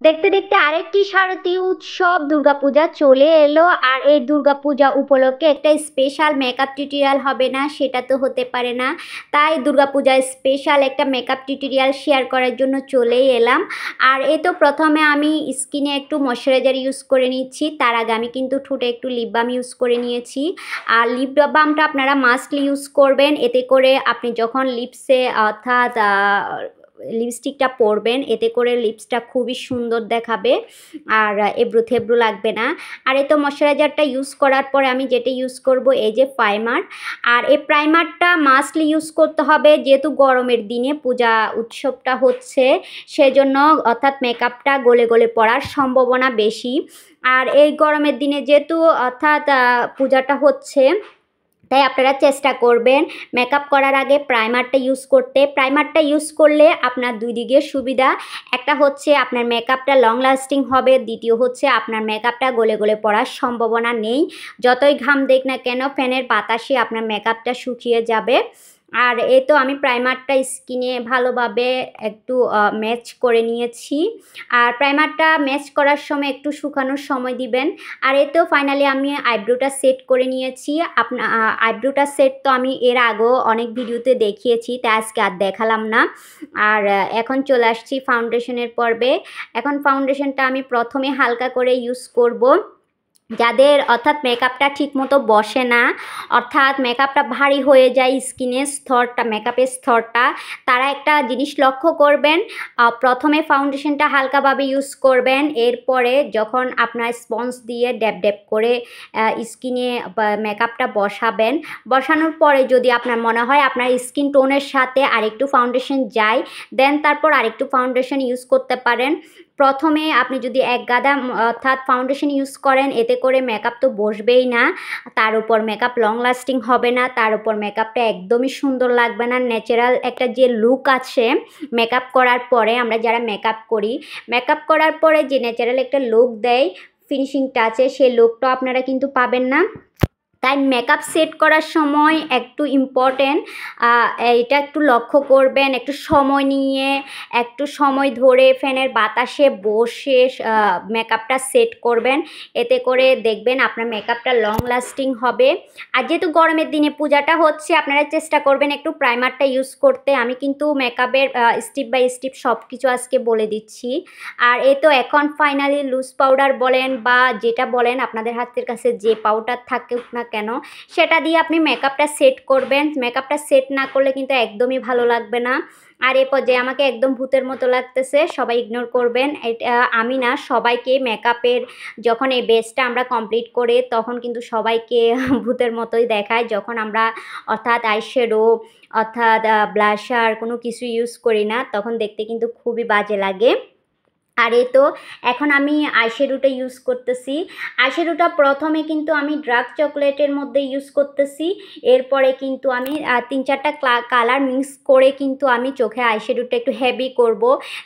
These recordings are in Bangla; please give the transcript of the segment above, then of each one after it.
দেখতে দেখতে আরেকটি শারদীয় উৎসব দুর্গাপূজা চলে এলো। আর এই দুর্গাপূজা উপলক্ষে একটা স্পেশাল মেকআপ টিউটোরিয়াল হবে না সেটা তো হতে পারে না। তাই দুর্গাপূজায় স্পেশাল একটা মেকআপ টিউটোরিয়াল শেয়ার করার জন্য চলেই এলাম। আর এই তো প্রথমে আমি স্কিনে একটু ময়শ্চারাইজার ইউজ করে নিচ্ছি, তার আগে আমি কিন্তু ঠোঁটে একটু লিপ বাম ইউজ করে নিয়েছি। আর লিপ বামটা আপনারা মাস্টলি ইউজ করবেন, এতে করে আপনি যখন লিপসে অর্থাৎ লিপস্টিকটা পরবেন এতে করে লিপসটা খুবই সুন্দর দেখাবে আর এবড়ো থেবড়ো লাগবে না। আর এই তো ময়শ্চারাইজারটা ইউজ করার পরে আমি যেটা ইউজ করব এই যে প্রাইমার। আর এই প্রাইমারটা মাস্টলি ইউজ করতে হবে যেহেতু গরমের দিনে পূজা উৎসবটা হচ্ছে, সেজন্য অর্থাৎ মেকআপটা গলে গলে পড়ার সম্ভাবনা বেশি। আর এই গরমের দিনে যেহেতু অর্থাৎ পূজাটা হচ্ছে, তাই আপনারা চেষ্টা করবেন মেকআপ করার আগে প্রাইমারটা ইউজ করতে। প্রাইমারটা ইউজ করলে আপনার দুই দিকে সুবিধা, একটা হচ্ছে আপনার মেকআপটা লং লাস্টিং হবে, দ্বিতীয় হচ্ছে আপনার মেকআপটা গলে গলে পড়ার সম্ভাবনা নেই। যতই ঘাম দেখ না কেন ফ্যানের বাতাসে আপনার মেকআপটা শুকিয়ে যাবে। আর এই তো আমি প্রাইমারটা স্কিনে ভালোভাবে একটু ম্যাচ করে নিয়েছি। আর প্রাইমারটা ম্যাচ করার সময় একটু শুকানোর সময় দিবেন। আর এই তো ফাইনালি আমি আইব্রোটা সেট করে নিয়েছি। আপনার আইব্রোটা সেট তো আমি এর আগেও অনেক ভিডিওতে দেখিয়েছি, তাই আজকে আর দেখালাম না। আর এখন চলে আসছি ফাউন্ডেশনের পর্বে। এখন ফাউন্ডেশনটা আমি প্রথমে হালকা করে ইউজ করব। যাদের অর্থাৎ মেকআপটা ঠিকমতো বসে না, অর্থাৎ মেকআপটা ভারী হয়ে যায় স্কিনের স্তরটা, মেকআপের স্তরটা, তারা একটা জিনিস লক্ষ্য করবেন, প্রথমে ফাউন্ডেশনটা হালকাভাবে ইউজ করবেন, এরপরে যখন আপনার স্পঞ্জ দিয়ে ড্যাব ড্যাব করে স্কিনে মেকআপটা বসাবেন, বসানোর পরে যদি আপনার মনে হয় আপনার স্কিন টোনের সাথে আরেকটু ফাউন্ডেশন যায়, দেন তারপর আরেকটু ফাউন্ডেশন ইউজ করতে পারেন। প্রথমে আপনি যদি এক গাদা অর্থাৎ ফাউন্ডেশন ইউজ করেন এতে করে মেকআপ তো বসবেই না, তার উপর মেকআপ লং লাস্টিং হবে না, তার উপর মেকআপটা একদমই সুন্দর লাগবে না। ন্যাচারাল একটা যে লুক আছে মেকআপ করার পরে, আমরা যারা মেকআপ করি, মেকআপ করার পরে যে ন্যাচারাল একটা লুক দেয় ফিনিশিং টাচে, সেই লুকটা আপনারা কিন্তু পাবেন না। তাই মেকআপ সেট করার সময় একটু ইম্পর্টেন্ট, এটা একটু লক্ষ্য করবেন, একটু সময় নিয়ে একটু সময় ধরে ফ্যানের বাতাসে বসে মেকআপটা সেট করবেন, এতে করে দেখবেন আপনার মেকআপটা লং লাস্টিং হবে। আর যেহেতু গরমের দিনে পূজাটা হচ্ছে, আপনারা চেষ্টা করবেন একটু প্রাইমারটা ইউজ করতে। আমি কিন্তু মেকআপের স্টেপ বাই স্টেপ সব কিছু আজকে বলে দিচ্ছি। আর এই তো এখন ফাইনালি লুজ পাউডার বলেন বা যেটা বলেন আপনাদের হাতের কাছে যে পাউডার থাকুক না কেন, সেটা দিয়ে আপনি মেকআপটা সেট করবেন। মেকআপটা সেট না করলে কিন্তু একদমই ভালো লাগবে না। আর এ পর্যায়ে আমাকে একদম ভূতের মতো লাগতেছে, সবাই ইগনোর করবেন। এটা আমি না, সবাইকে মেকআপের যখন এই বেসটা আমরা কমপ্লিট করে তখন কিন্তু সবাইকে ভূতের মতোই দেখায়, যখন আমরা অর্থাৎ আইশ্যাডো অর্থাৎ ব্লাশার কোনো কিছু ইউজ করি না, তখন দেখতে কিন্তু খুবই বাজে লাগে। আর এই তো এখন আমি আইশ্যাডোটা ইউজ করতেছি। আইশ্যাডোটা প্রথমে কিন্তু আমি ডার্ক চকলেটের মধ্যে ইউজ করতেছি, এরপরে কিন্তু আমি 3-4টা কালার মিক্স করে কিন্তু আমি চোখে আইশ্যাডোটা একটু হেভি করব।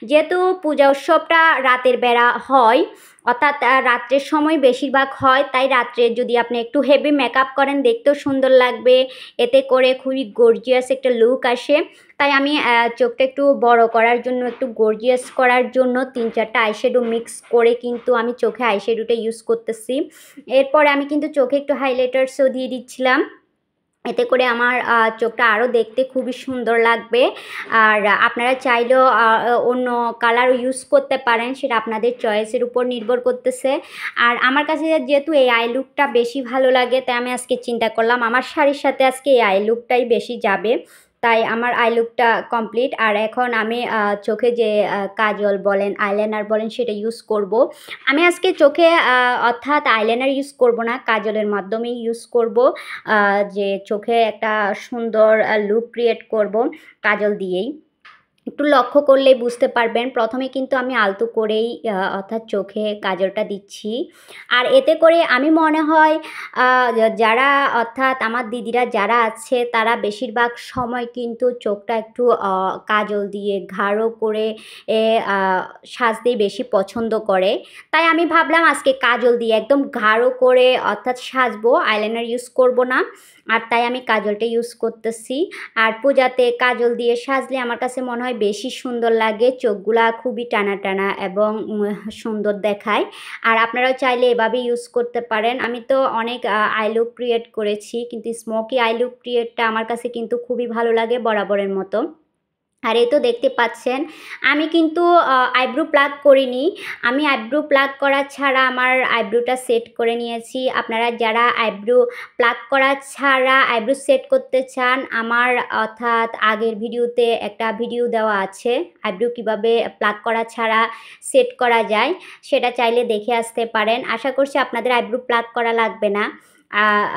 যেহেতু পূজা উৎসবটা রাতের বেলা হয়, অর্থাৎ রাত্রের সময় বেশিরভাগ হয়, তাই রাত্রে যদি আপনি একটু হেভি মেকআপ করেন দেখতেও সুন্দর লাগবে, এতে করে খুবই গর্জিয়াস একটা লুক আসে। তাই আমি চোখটা একটু বড় করার জন্য, একটু গর্জিয়াস করার জন্য 3-4টা আইশ্যাডো মিক্স করে কিন্তু আমি চোখে আইশ্যাডোটা ইউজ করতেছি। এরপরে আমি কিন্তু চোখে একটু হাইলাইটার্সও দিয়ে দিচ্ছিলাম, এতে করে আমার চোখটা আরও দেখতে খুবই সুন্দর লাগবে। আর আপনারা চাইলেও অন্য কালারও ইউজ করতে পারেন, সেটা আপনাদের চয়েসের উপর নির্ভর করতেছে। আর আমার কাছে যেহেতু এই আই লুকটা বেশি ভালো লাগে, তাই আমি আজকে চিন্তা করলাম আমার শাড়ির সাথে আজকে এই আই লুকটাই বেশি যাবে, তাই আমার আই লুকটা কমপ্লিট। আর এখন আমি চোখে যে কাজল বলেন আইলাইনার বলেন সেটা ইউজ করব। আমি আজকে চোখে অর্থাৎ আইলাইনার ইউজ করব না, কাজলের মাধ্যমেই ইউজ করব, যে চোখে একটা সুন্দর লুক ক্রিয়েট করব কাজল দিয়েই। একটু লক্ষ্য করলেই বুঝতে পারবেন, প্রথমে কিন্তু আমি আলতো করেই অর্থাৎ চোখে কাজলটা দিচ্ছি। আর এতে করে আমি মনে হয় যারা অর্থাৎ আমার দিদিরা যারা আছে তারা বেশিরভাগ সময় কিন্তু চোখটা একটু কাজল দিয়ে গাঢ় করে সাজতেই বেশি পছন্দ করে। তাই আমি ভাবলাম আজকে কাজল দিয়ে একদম গাঢ় করে অর্থাৎ সাজবো, আইলাইনার ইউজ করব না। আর তাই আমি কাজলটা ইউজ করতেছি। আর পূজাতে কাজল দিয়ে সাজলে আমার কাছে মনে হয় বেশি সুন্দর লাগে, চোখগুলা খুবই টানা টানা এবং সুন্দর দেখায়। আর আপনারাও চাইলে এভাবে ইউজ করতে পারেন। আমি তো অনেক আই লুক ক্রিয়েট করেছি, কিন্তু স্মোকি আই লুক ক্রিয়েটটা আমার কাছে কিন্তু খুবই ভালো লাগে বরাবরের মতো। আর এই তো দেখতে পাচ্ছেন আমি কিন্তু আইব্রো প্লাগ করিনি, আমি আইব্রো প্লাগ করা ছাড়া আমার আইব্রোটা সেট করে নিয়েছি। আপনারা যারা আইব্রো প্লাগ করা ছাড়া আইব্রো সেট করতে চান, আমার অর্থাৎ আগের ভিডিওতে একটা ভিডিও দেওয়া আছে আইব্রো কিভাবে প্লাগ করা ছাড়া সেট করা যায়, সেটা চাইলে দেখে আসতে পারেন। আশা করছি আপনাদের আইব্রো প্লাগ করা লাগবে না,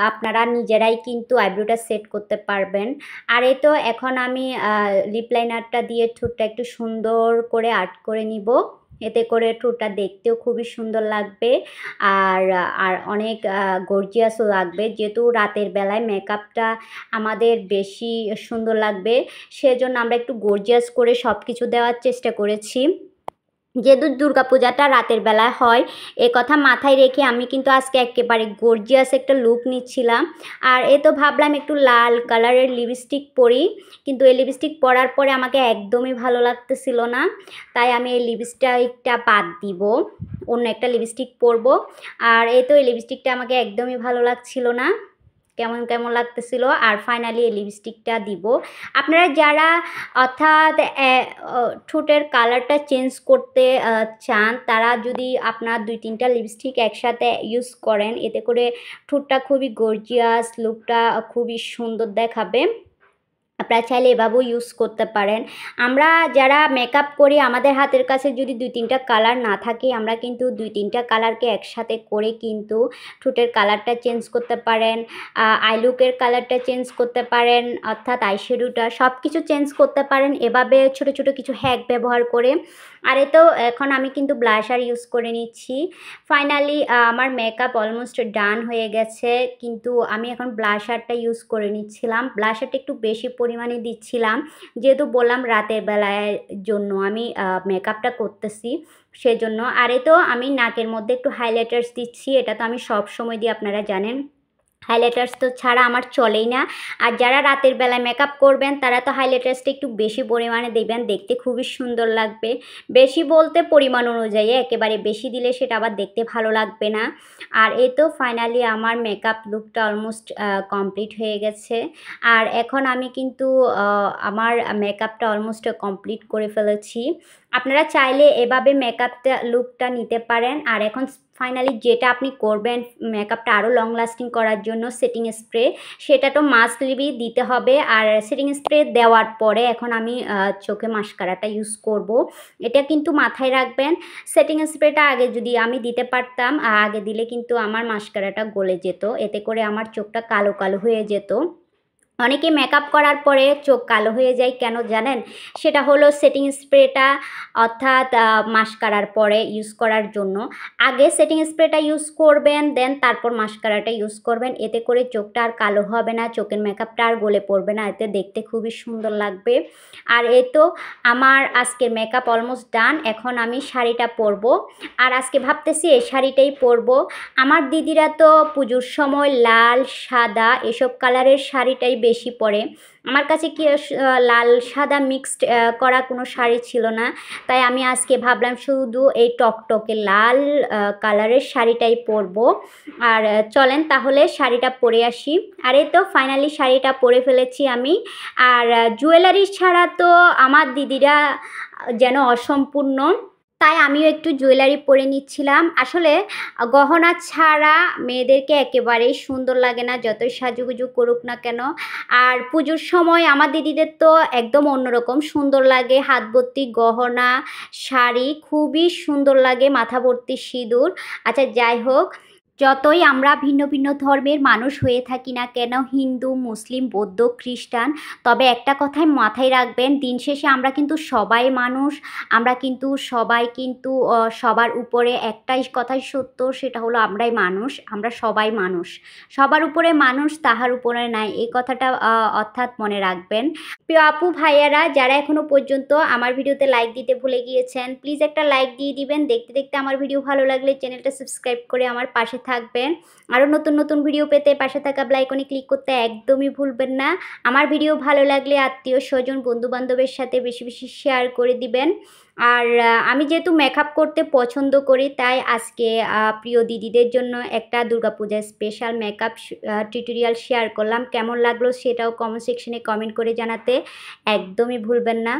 আপনারা নিজেরাই কিন্তু আইব্রোটা সেট করতে পারবেন। আর এই তো এখন আমি লিপ লাইনারটা দিয়ে ঠোঁটটা একটু সুন্দর করে আর্ট করে নিব, এতে করে ঠোঁটটা দেখতেও খুবই সুন্দর লাগবে আর আর অনেক গর্জিয়াসও লাগবে। যেহেতু রাতের বেলায় মেকআপটা আমাদের বেশি সুন্দর লাগবে, সেজন্য আমরা একটু গর্জিয়াস করে সব কিছু দেওয়ার চেষ্টা করেছি। যেহেতু দুর্গাপূজাটা রাতের বেলায় হয়, এ কথা মাথায় রেখে আমি কিন্তু আজকে একেবারে গর্জিয়াস একটা লুক নিচ্ছিলাম। আর এ তো ভাবলাম একটু লাল কালারের লিপস্টিক পরি, কিন্তু এই লিপস্টিক পরার পরে আমাকে একদমই ভালো লাগতেছিল না, তাই আমি এই লিপস্টিকটা বাদ দিব, অন্য একটা লিপস্টিক পরবো। আর এই তো এই লিপস্টিকটা আমাকে একদমই ভালো লাগছিল না, কেমন কেমন লাগতেছিল। আর ফাইনালি এই লিপস্টিকটা দিব। আপনারা যারা অর্থাৎ ঠোঁটের কালারটা চেঞ্জ করতে চান, তারা যদি আপনার 2-3টা লিপস্টিক একসাথে ইউজ করেন, এতে করে ঠোঁটটা খুবই গর্জিয়াস, লুকটা খুবই সুন্দর দেখাবে। আপনারা চাইলে এভাবেও ইউজ করতে পারেন। আমরা যারা মেকআপ করি, আমাদের হাতের কাছে যদি 2-3টা কালার না থাকে, আমরা কিন্তু 2-3টা কালারকে একসাথে করে কিন্তু ঠোঁটের কালারটা চেঞ্জ করতে পারেন, আই লুকের কালারটা চেঞ্জ করতে পারেন, অর্থাৎ আইশ্যাডোটা সব কিছু চেঞ্জ করতে পারেন এভাবে ছোট ছোট কিছু হ্যাক ব্যবহার করে। আর এ তো এখন আমি কিন্তু ব্লাশার ইউজ করে নিচ্ছি। ফাইনালি আমার মেকআপ অলমোস্ট ডান হয়ে গেছে, কিন্তু আমি এখন ব্লাশারটা ইউজ করে নিচ্ছিলাম। ব্লাশারটা একটু বেশি পরিমাণে দিচ্ছিলাম, যেহেতু বললাম রাতের বেলায় জন্য আমি মেকআপটা করতেছি সেজন্য। আর এ তো আমি নাকের মধ্যে একটু হাইলাইটার্স দিচ্ছি, এটা তো আমি সব সময় দিই, আপনারা জানেন হাইলাইটার্স তো ছাড়া আমার চলেই না। আর যারা রাতের বেলায় মেকআপ করবেন, তারা তো হাইলাইটার্সটা একটু বেশি পরিমাণে দেবেন, দেখতে খুবই সুন্দর লাগবে। বেশি বলতে পরিমাণ অনুযায়ী, একেবারে বেশি দিলে সেটা আবার দেখতে ভালো লাগবে না। আর এই তো ফাইনালি আমার মেকআপ লুকটা অলমোস্ট কমপ্লিট হয়ে গেছে। আর এখন আমি কিন্তু আমার মেকআপটা অলমোস্ট কমপ্লিট করে ফেলেছি। আপনারা চাইলে এভাবে মেকআপটা লুকটা নিতে পারেন। আর এখন ফাইনালি যেটা আপনি করবেন মেকআপটা আরও লং লাস্টিং করার জন্য, সেটিং স্প্রে, সেটা তো মাস্টলি দিতে হবে। আর সেটিং স্প্রে দেওয়ার পরে এখন আমি চোখে মাস্কারাটা ইউজ করব, এটা কিন্তু মাথায় রাখবেন। সেটিং স্প্রেটা আগে যদি আমি দিতে পারতাম, আগে দিলে কিন্তু আমার মাস্কারাটা গলে যেত, এতে করে আমার চোখটা কালো কালো হয়ে যেত। অনেকে মেকআপ করার পরে চোখ কালো হয়ে যায়, কেন জানেন? সেটা হলো সেটিং স্প্রেটা অর্থাৎ মাস্কারার পরে ইউজ করার জন্য। আগে সেটিং স্প্রেটা ইউজ করবেন, দেন তারপর মাস্কারাটা ইউজ করবেন, এতে করে চোখটা আর কালো হবে না, চোখের মেকআপটা আর গলে পড়বে না, এতে দেখতে খুবই সুন্দর লাগবে। আর এই তো আমার আজকের মেকআপ অলমোস্ট ডান। এখন আমি শাড়িটা পরবো, আর আজকে ভাবতেছি এই শাড়িটাই পরবো। আমার দিদিরা তো পুজোর সময় লাল সাদা এসব কালারের শাড়িটাই বেশি পরে, আমার কাছে কি লাল সাদা মিক্সড করা কোনো শাড়ি ছিল না, তাই আমি আজকে ভাবলাম শুধু এই টকটকে লাল কালারের শাড়িটাই পরবো। আর চলেন তাহলে শাড়িটা পরে আসি। আর এই তো ফাইনালি শাড়িটা পরে ফেলেছি আমি। আর জুয়েলারি ছাড়া তো আমার দিদিরা যেন অসম্পূর্ণ, তাই আমিও একটু জুয়েলারি পরে নিচ্ছিলাম। আসলে গহনা ছাড়া মেয়েদেরকে একেবারেই সুন্দর লাগে না, যতই সাজুগুজু করুক না কেন। আর পুজোর সময় আমার দিদিদের তো একদম অন্যরকম সুন্দর লাগে, হাত ভর্তি গহনা, শাড়ি খুবই সুন্দর লাগে, মাথা ভর্তি সিঁদুর। আচ্ছা যাই হোক, যতই আমরা ভিন্ন ভিন্ন ধর্মের মানুষ হয়ে থাকি না কেন, হিন্দু, মুসলিম, বৌদ্ধ, খ্রিস্টান, তবে একটা কথাই মাথায় রাখবেন, দিন শেষে আমরা কিন্তু সবাই মানুষ। আমরা কিন্তু সবাই কিন্তু সবার উপরে একটাই কথাই সত্য, সেটা হলো আমরাই মানুষ, আমরা সবাই মানুষ, সবার উপরে মানুষ, তাহার উপরে নাই, এই কথাটা অর্থাৎ মনে রাখবেন। প্রিয় আপু ভাইয়ারা, যারা এখনও পর্যন্ত আমার ভিডিওতে লাইক দিতে ভুলে গিয়েছেন, প্লিজ একটা লাইক দিয়ে দিবেন। দেখতে দেখতে আমার ভিডিও ভালো লাগলে চ্যানেলটা সাবস্ক্রাইব করে আমার পাশে থাকবেন। আরও নতুন নতুন ভিডিও পেতে পাশে থাকা বেল আইকনে ক্লিক করতে একদমই ভুলবেন না। আমার ভিডিও ভালো লাগলে আত্মীয় স্বজন বন্ধুবান্ধবের সাথে বেশি বেশি শেয়ার করে দিবেন। আর আমি যেহেতু মেকআপ করতে পছন্দ করি, তাই আজকে প্রিয় দিদিদের জন্য একটা দুর্গাপূজার স্পেশাল মেকআপ টিউটোরিয়াল শেয়ার করলাম। কেমন লাগলো সেটাও কমেন্ট সেকশনে কমেন্ট করে জানাতে একদমই ভুলবেন না।